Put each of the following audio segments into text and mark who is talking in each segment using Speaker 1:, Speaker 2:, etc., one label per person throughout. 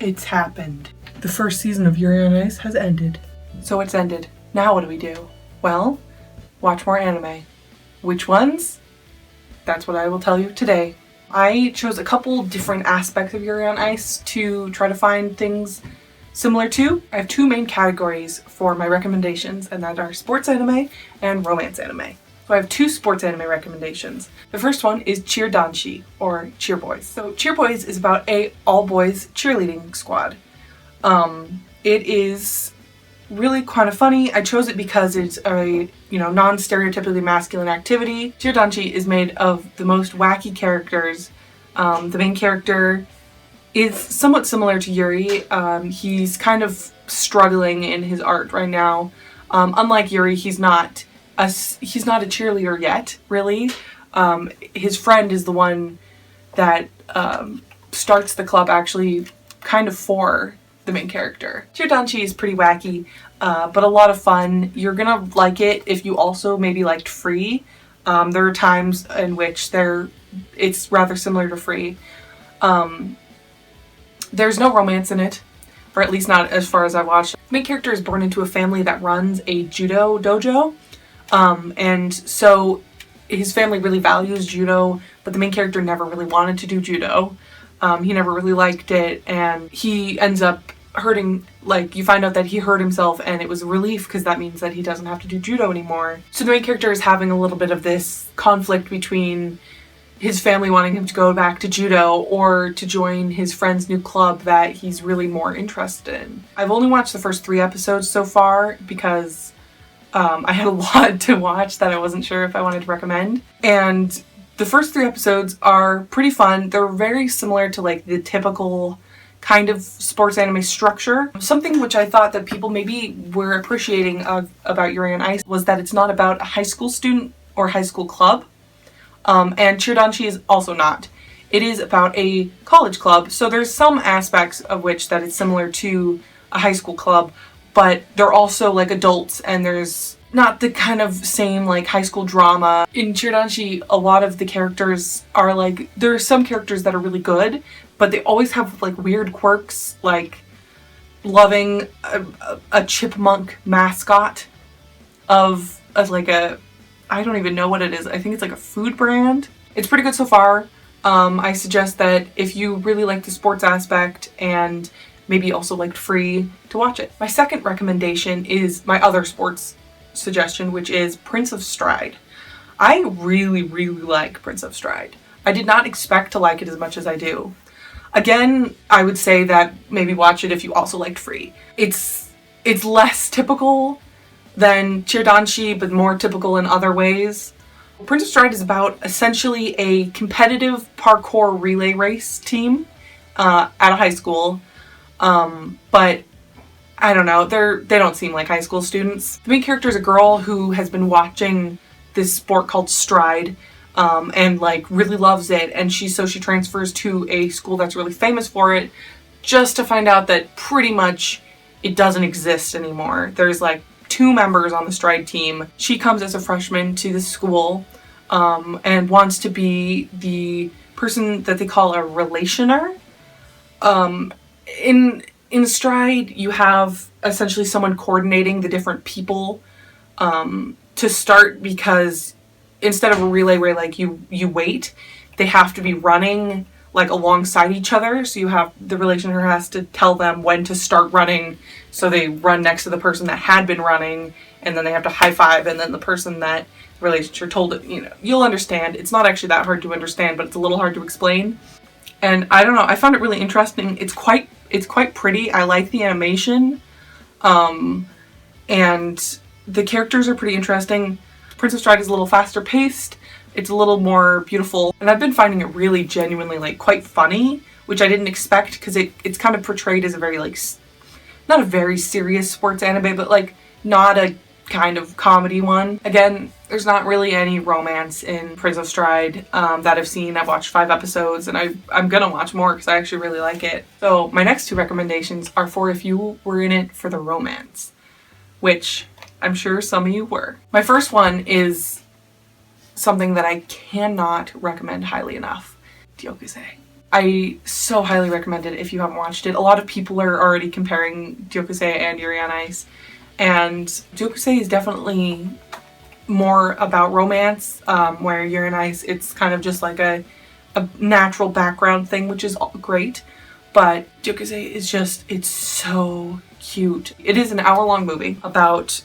Speaker 1: It's happened. The first season of Yuri on Ice has ended. So it's ended. Now what do we do? Well, watch more anime. Which ones? That's what I will tell you today. I chose a couple different aspects of Yuri on Ice to try to find things similar to. I have two main categories for my recommendations, and that are sports anime and romance anime. So I have two sports anime recommendations. The first one is Danshi, or Cheer Boys. So Cheer Boys is about a all-boys cheerleading squad. It is really kind of funny. I chose it because it's a, non-stereotypically masculine activity. Danshi is made of the most wacky characters. The main character is somewhat similar to Yuri. He's kind of struggling in his art right now. Unlike Yuri, he's not a cheerleader yet, really. His friend is the one that starts the club, actually, kind of for the main character. Danshi is pretty wacky, but a lot of fun. You're gonna like it if you also maybe liked Free. There are times in which it's rather similar to Free. There's no romance in it, or at least not as far as I watched. The main character is born into a family that runs a judo dojo, and so his family really values judo, but the main character never really wanted to do judo. He never really liked it, and he ends up hurting, you find out that he hurt himself, and it was a relief because that means that he doesn't have to do judo anymore. So the main character is having a little bit of this conflict between his family wanting him to go back to judo or to join his friend's new club that he's really more interested in. I've only watched the first 3 episodes so far because I had a lot to watch that I wasn't sure if I wanted to recommend. And the first 3 episodes are pretty fun. They're very similar to the typical kind of sports anime structure. Something which I thought that people maybe were appreciating about Yuri on Ice was that it's not about a high school student or high school club. And Danshi is also not. It is about a college club, so there's some aspects of which that it's similar to a high school club, but they're also adults, and there's not the kind of same high school drama. In Danshi, a lot of the characters are there are some characters that are really good, but they always have weird quirks, like loving a chipmunk mascot of I don't even know what it is. I think it's a food brand. It's pretty good so far. I suggest that if you really like the sports aspect and maybe also liked Free, to watch it. My second recommendation is my other sports suggestion, which is Prince of Stride. I really, really like Prince of Stride. I did not expect to like it as much as I do. Again, I would say that maybe watch it if you also liked Free. It's less typical than Danshi, but more typical in other ways. Prince of Stride is about essentially a competitive parkour relay race team at a high school, but I don't know, they don't seem like high school students. The main character is a girl who has been watching this sport called Stride, and really loves it, and she transfers to a school that's really famous for it, just to find out that pretty much it doesn't exist anymore. There's 2 members on the Stride team. She comes as a freshman to the school, and wants to be the person that they call a relationer. In Stride, you have essentially someone coordinating the different people to start, because instead of a relay where you wait, they have to be running alongside each other. So you have the relationer has to tell them when to start running, so they run next to the person that had been running, and then they have to high five, and then the person that the relationer told it, you'll understand. It's not actually that hard to understand, but it's a little hard to explain. And I don't know, I found it really interesting. It's quite pretty. I like the animation, and the characters are pretty interesting. Prince of Stride is a little faster paced. It's a little more beautiful, and I've been finding it really genuinely quite funny, which I didn't expect, because it's kind of portrayed as a very not a very serious sports anime, but not a kind of comedy one. Again, there's not really any romance in Prince of Stride that I've seen. I've watched 5 episodes, and I'm gonna watch more because I actually really like it. So my next 2 recommendations are for if you were in it for the romance, which I'm sure some of you were. My first one is something that I cannot recommend highly enough. Doukyuusei. I so highly recommend it if you haven't watched it. A lot of people are already comparing Doukyuusei and Yuri on Ice, and Doukyuusei is definitely more about romance, where Yuri on Ice, it's kind of just like a natural background thing, which is great. But Doukyuusei is just, it's so cute. It is an hour-long movie about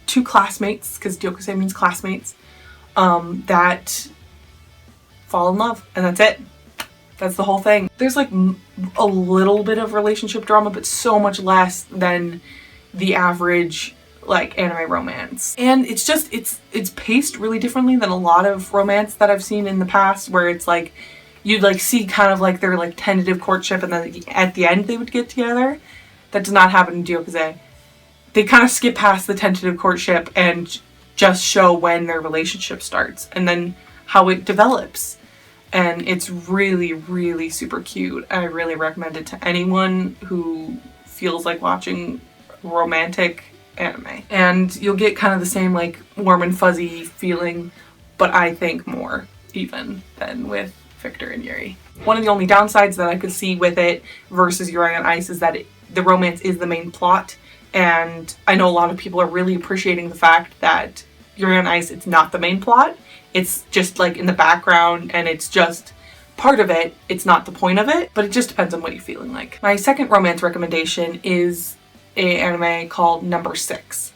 Speaker 1: two classmates, because Doukyuusei means classmates, that fall in love, and that's it. That's the whole thing. There's like a little bit of relationship drama, but so much less than the average like anime romance. And it's just, it's paced really differently than a lot of romance that I've seen in the past, where it's like you'd like see kind of like their like tentative courtship and then at the end they would get together. That does not happen in Doukyuusei. They kind of skip past the tentative courtship and just show when their relationship starts and then how it develops. And it's really, really super cute. I really recommend it to anyone who feels like watching romantic anime. And you'll get kind of the same like warm and fuzzy feeling, but I think more even than with Victor and Yuri. One of the only downsides that I could see with it versus Yuri on Ice is that the romance is the main plot. And I know a lot of people are really appreciating the fact that Yuri on Ice, it's not the main plot. It's just like in the background and it's just part of it. It's not the point of it, but it just depends on what you're feeling like. My second romance recommendation is an anime called Number 6.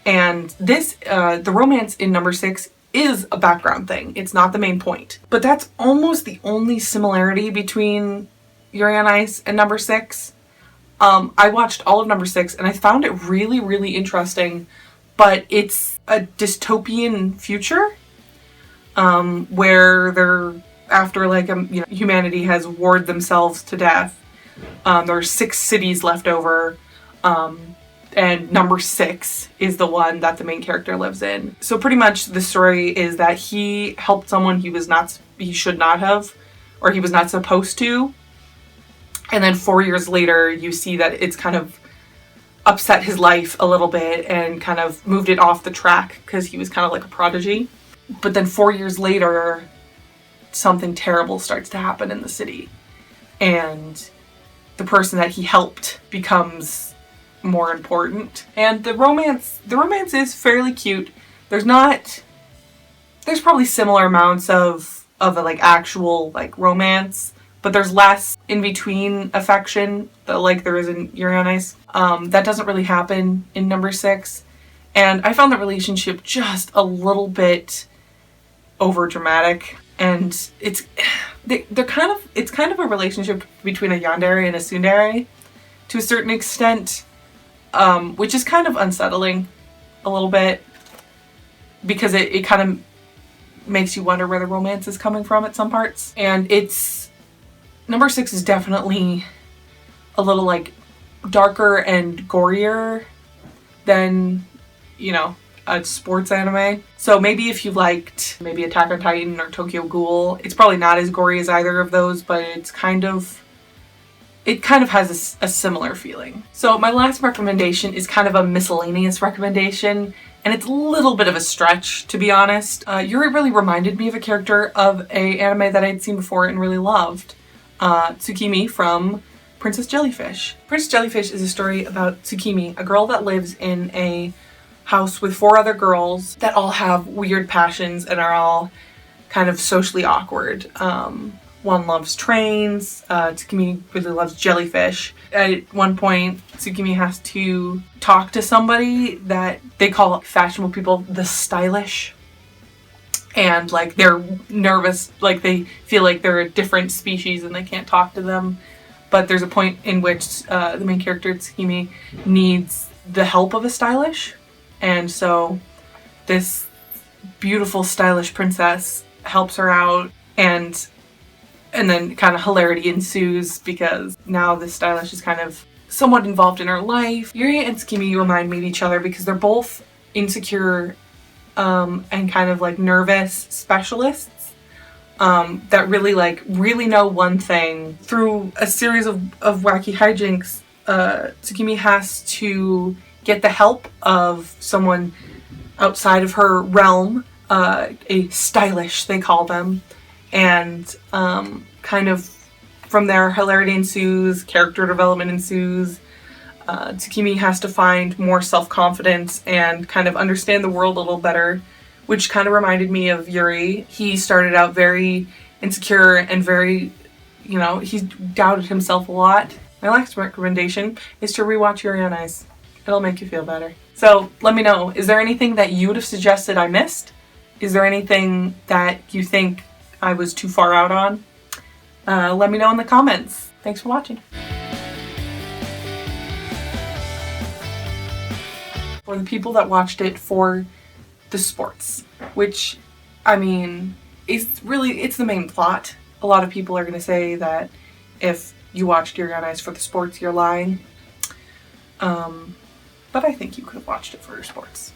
Speaker 1: And this, the romance in Number 6 is a background thing. It's not the main point. But that's almost the only similarity between Yuri on Ice and Number 6. I watched all of Number 6 and I found it really, really interesting, but it's a dystopian future. Where they're after like humanity has warred themselves to death. There are 6 cities left over, and Number 6 is the one that the main character lives in. So pretty much the story is that he helped someone he should not have, or he was not supposed to. And then 4 years later, you see that it's kind of upset his life a little bit and kind of moved it off the track because he was kind of like a prodigy. But then 4 years later, something terrible starts to happen in the city. And the person that he helped becomes more important. And the romance is fairly cute. There's probably similar amounts of like actual like romance, but there's less in between affection like there is in Yuri on Ice. That doesn't really happen in Number 6. And I found the relationship just a little bit over dramatic, and it's kind of a relationship between a yandere and a tsundere to a certain extent, which is kind of unsettling a little bit because it kind of makes you wonder where the romance is coming from at some parts. And Number 6 is definitely a little like darker and gorier than a sports anime. So maybe if you liked maybe Attack on Titan or Tokyo Ghoul, it's probably not as gory as either of those, but it kind of has a similar feeling. So my last recommendation is kind of a miscellaneous recommendation, and it's a little bit of a stretch, to be honest. Yuri really reminded me of a character of a anime that I'd seen before and really loved. Tsukimi from Princess Jellyfish. Princess Jellyfish is a story about Tsukimi, a girl that lives in a house with 4 other girls that all have weird passions and are all kind of socially awkward. One loves trains, Tsukimi really loves jellyfish. At one point, Tsukimi has to talk to somebody that they call fashionable people the stylish. And like they're nervous, like they feel like they're a different species and they can't talk to them. But there's a point in which the main character, Tsukimi, needs the help of a stylish. And so this beautiful stylish princess helps her out, and then kind of hilarity ensues because now the stylish is kind of somewhat involved in her life. Yuri and Tsukimi remind me of each other because they're both insecure and kind of like nervous specialists that really know one thing. Through a series of wacky hijinks, Tsukimi has to get the help of someone outside of her realm, a stylish, they call them, and kind of From there, hilarity ensues, character development ensues. Tsukimi has to find more self-confidence and kind of understand the world a little better, which kind of reminded me of Yuri. He started out very insecure and very, he doubted himself a lot. My last recommendation is to rewatch Yuri on Ice. It'll make you feel better. So let me know, is there anything that you would have suggested I missed? Is there anything that you think I was too far out on? Let me know in the comments. Thanks for watching. For the people that watched it for the sports, which, I mean, it's the main plot. A lot of people are going to say that if you watched Yuri on Ice for the sports, you're lying. But I think you could have watched it for your sports.